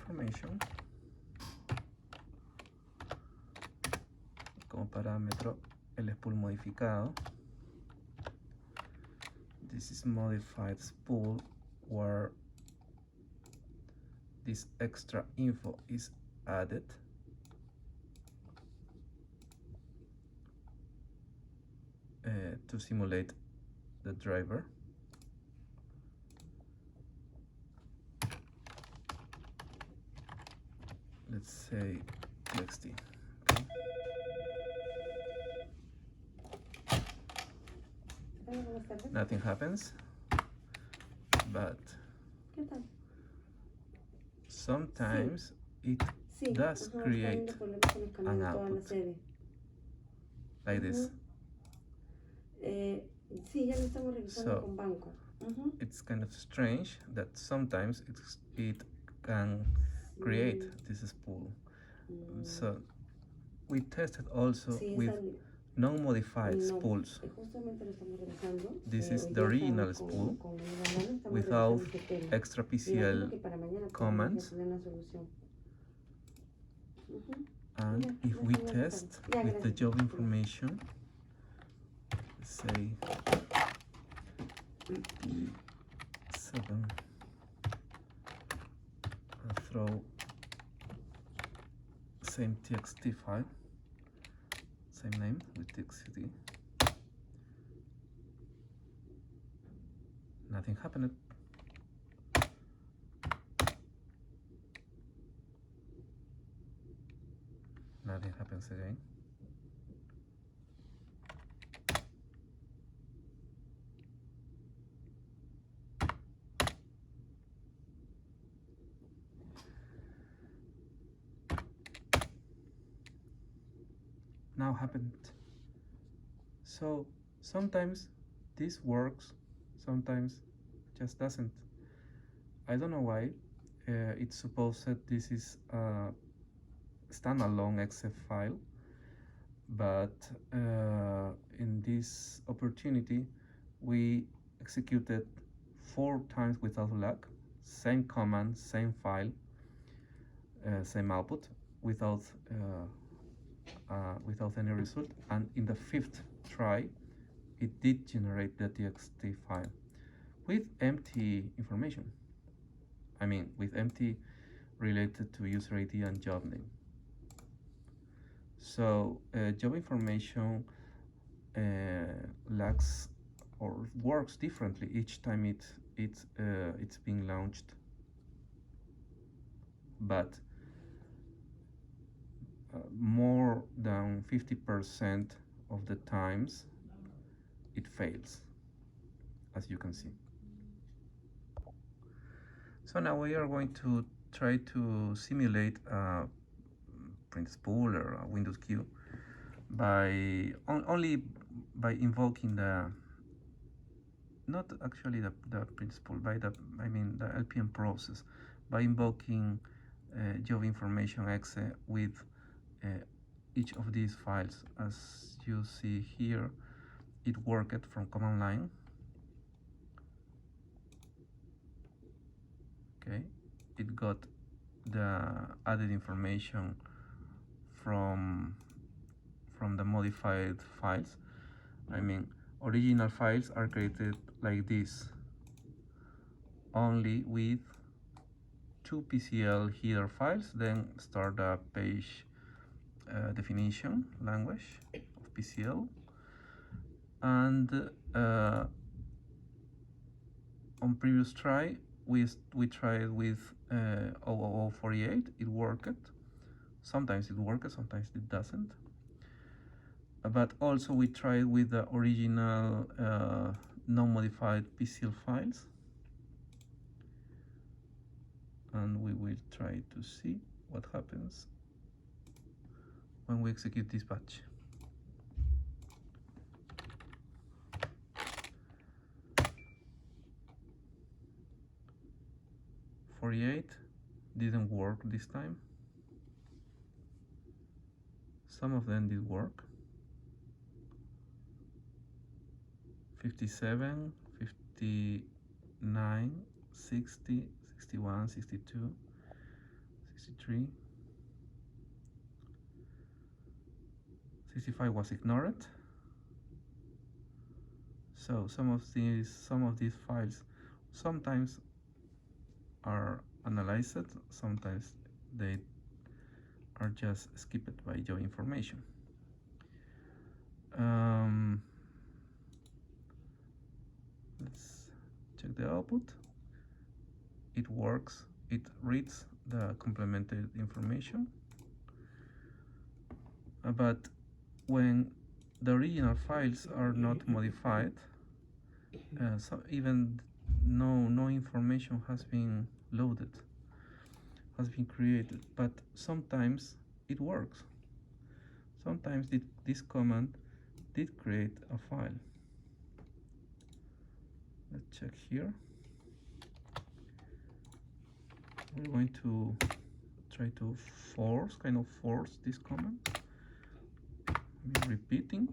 information como parámetro el spool modificado. This is modified spool where this extra info is added. To simulate the driver. Let's say txt. Okay. Nothing happens, but sometimes it does create an output like this. So it's kind of strange that sometimes it can create this spool. So we tested also with non-modified spools. This is the original spool without extra PCL commands. And if we test with the job information, say 7, throw same txt file, same name with txt, nothing happened. Nothing happens again. Now happened. So sometimes this works, sometimes just doesn't. I don't know why. It's supposed that this is a standalone exe file, but in this opportunity we executed 4 times without lag, same command, same file, same output, without any result, and in the 5th try it did generate the txt file with empty information. I mean, with empty related to user ID and job name. So job information lacks or works differently each time it's being launched, but more than 50% of the times it fails, as you can see. So now we are going to try to simulate a print spool or a Windows queue by only by invoking the, not actually the print spool, by the LPM process, by invoking job information exe with each of these files. As you see here, it worked from command line. Okay, it got the added information from the modified files. I mean, original files are created like this, only with 2 PCL header files, then start a page definition language of PCL, and on previous try we tried with 00048. It worked. Sometimes it works, sometimes it doesn't. But also we tried with the original non-modified PCL files, and we will try to see what happens when we execute this batch. .48 didn't work this time. Some of them did work. 57, 59, 60, 61, 62. 63, 65 was ignored. So some of these files sometimes are analyzed, sometimes they are just skipped by JobInformation. Let's check the output. It works. It reads the complemented information, but when the original files are not modified, so even no information has been loaded, has been created, but sometimes it works. Sometimes this command did create a file. Let's check here. We're going to try to kind of force this command. Repeating.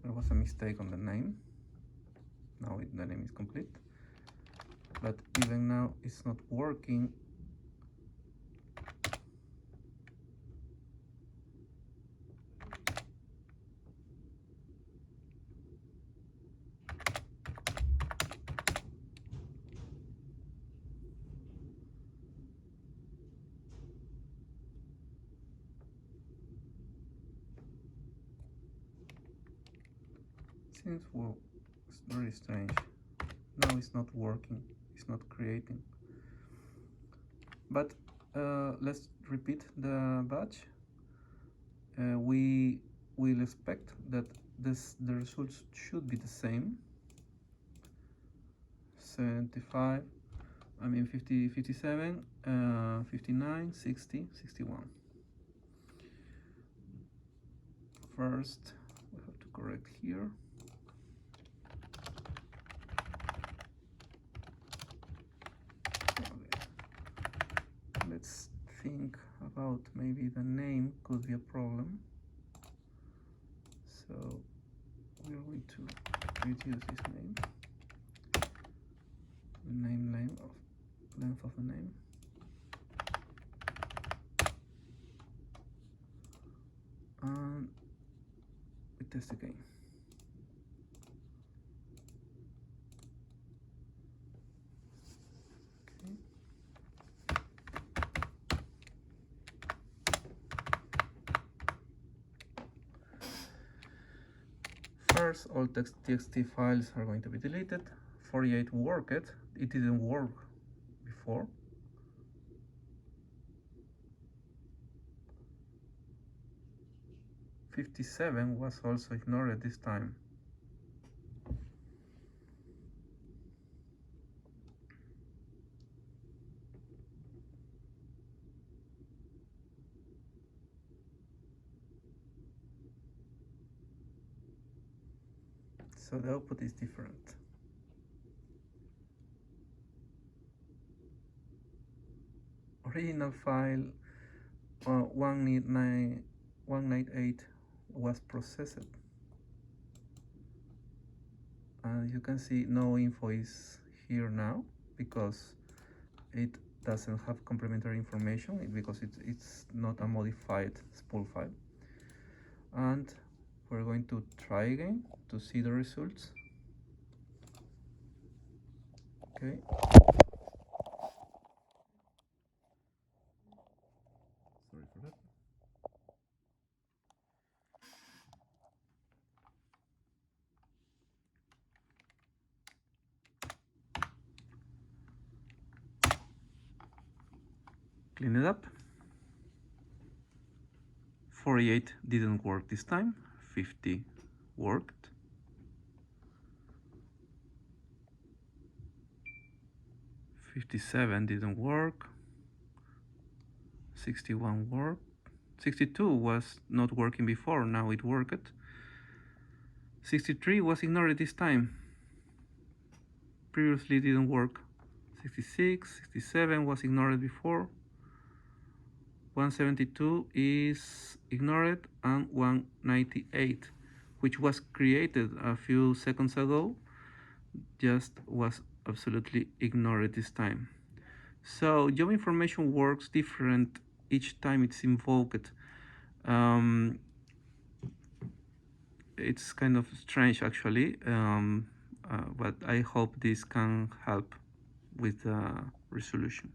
There was a mistake on the name. Now the name is complete, but even now it's not working. Seems, well, it's very strange. Now it's not working, it's not creating. But let's repeat the batch. We will expect that the results should be the same. 75, 50, 57, 59, 60, 61. First, we have to correct here. Let's think about maybe the name could be a problem. So we're going to reduce this name. Length of the name. And we test again. First, all txt files are going to be deleted. 48 worked. It didn't work before. .57 was also ignored this time. So the output is different. Original file 198 was processed. And you can see no info is here now because it doesn't have complementary information because it's not a modified spool file. And we're going to try again to see the results. Okay. Sorry for that. Clean it up. 48 didn't work this time. 50 worked. 57 didn't work. 61 worked. 62 was not working before, now it worked. 63 was ignored this time. Previously didn't work. 66, 67 was ignored before. 172 is ignored, and 198, which was created a few seconds ago, just was absolutely ignored this time. So job information works different each time it's invoked. It's kind of strange actually, but I hope this can help with the resolution.